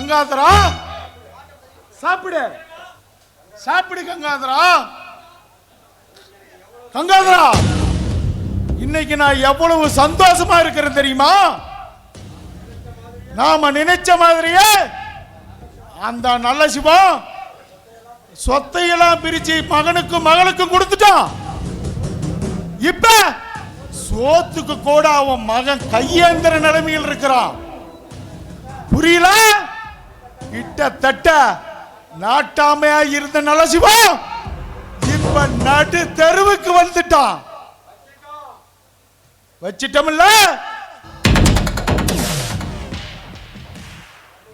கங்காதரா, சாப்பிடு சாப்பிடு கங்காதரா. கங்காதரா, இன்னைக்கு நான் எவ்வளவு சந்தோஷமா இருக்கிறேன் தெரியுமா? நாம நினைச்ச மாதிரியே அந்த நல்ல சிவம் சொத்தையெல்லாம் பிரிச்சு மகனுக்கும் மகளுக்கும் கொடுத்துட்டான். இப்ப சோத்துக்கு கூட அவன் மகன் கையேந்திர நிலைமையில் இருக்கிறான். புரியல? கிட்டத்தட்ட நாட்டாமையா இருந்த நல்ல சிவம் இப்ப நடு தெருவுக்கு வந்துட்டான். வச்சிட்டோம்ல?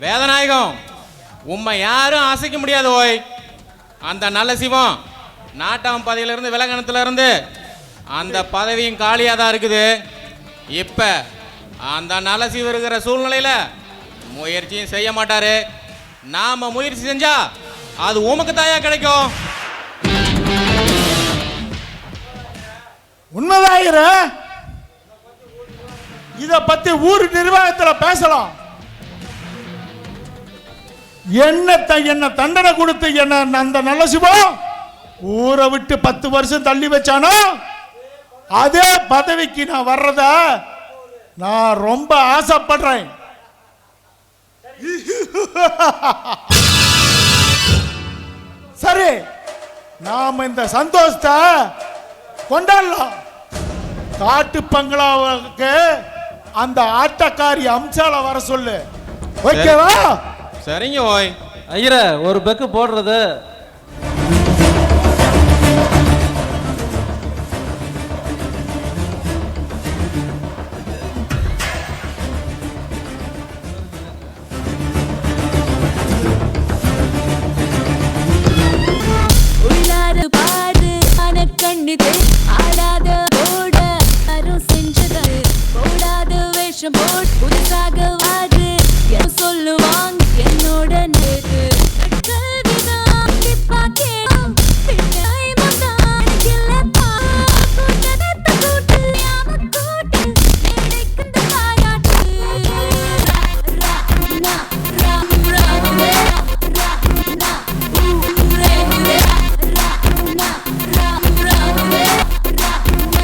வேதநாயகம், உம்மை யாரும் அசைக்க முடியாது. ஓய், அந்த நல்ல சிவம் நாட்டாம் பதவியிலிருந்து விலகணத்துல இருந்து அந்த பதவியும் காலியாக தான் இருக்குது. இப்ப அந்த நல்ல சிவம் இருக்கிற சூழ்நிலையில முயற்சியும் செய்ய மாட்டாரு. நாம முயற்சி செஞ்சா அது உமக்கு தாயா கிடைக்கும். உண்மைதாயிர, இத பத்தி ஊர் நிர்வாகத்தில் பேசலாம். என்ன தண்டனை கொடுத்து என்ன அந்த நல்ல சிவம் ஊரை விட்டு 10 வருஷம் தள்ளி வச்சானோ அதே பதவிக்கு நான் வர்றத நான் ரொம்ப ஆசைப்படுறேன். சரி, நாம இந்த சந்தோஷத்தை கொண்டாடலாம். காட்டு பங்களாவுக்கு அந்த ஆட்டக்காரி அம்சால வர சொல்லு. ஓகேவா? சரிங்க ஓய். ஐயர, ஒரு பெக்கு போடுறது. உள்ளாறு பாரு கண்ணிது ஆடாத போட அரும் செஞ்சது போடாத வேஷம் போட் புதுசாக வாரு சொல்லுவாங்க என்னோட நேரு கல்விதான் இப்பா கேடும் பிள்ளை மந்தான் கிளப்பா கூட்டத்தை கூட்டு யாம கூட்டு நினைக்கின்ற பாராட்டு ரா நா ரா ரா ரே ரா நா ரே ரே ரா நா ரா ரா ரே ரா நா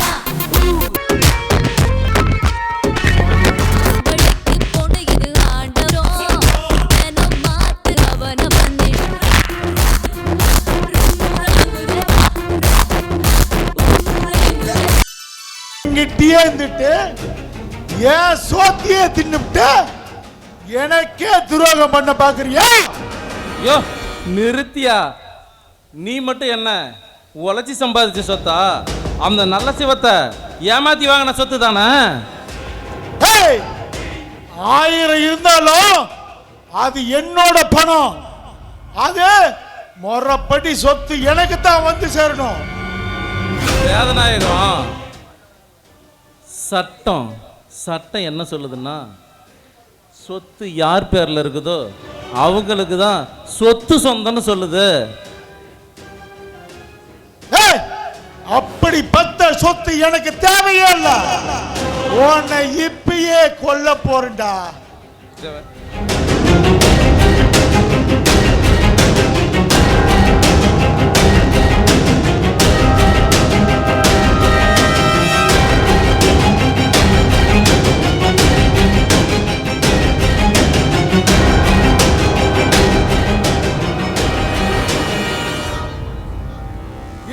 ஏன் சோத்தியே தின்னுட்டு எனக்கே துரோகம் பண்ண பாக்குறியா? யோ, நிறுத்தியா? நீ மட்டும் என்ன உழைச்சி சம்பாதிச்ச சொத்தா? அந்த நல்ல சிவத்தை ஏமாத்தி வாங்கின சொத்து தானே? 1000 இருந்தாலும் அது என்னோட பணம். அது முறைப்படி சொத்து எனக்கு தான் வந்து சேரணும். வேதநாயகம், சட்டம் என்ன சொல்லுதுன்னா, சொத்து யார் பேர்ல இருக்குதோ அவங்களுக்கு தான் சொத்து சொந்தம்னு சொல்லுது. அப்படி பத்த சொத்து எனக்கு தேவையே இல்ல. உன்னை இப்பயே கொல்ல போறேன்டா.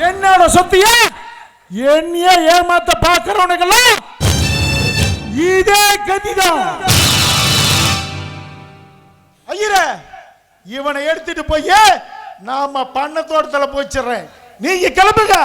என்னோட சொத்திய என்னைய ஏமாத்த பாக்குறவனுக்கெல்லாம் இதே கதிதான். ஐயரே, இவனை எடுத்துட்டு போய் நாம பண்ண தோட்டத்துல போயிடுறேன். நீங்க கிளம்புங்க.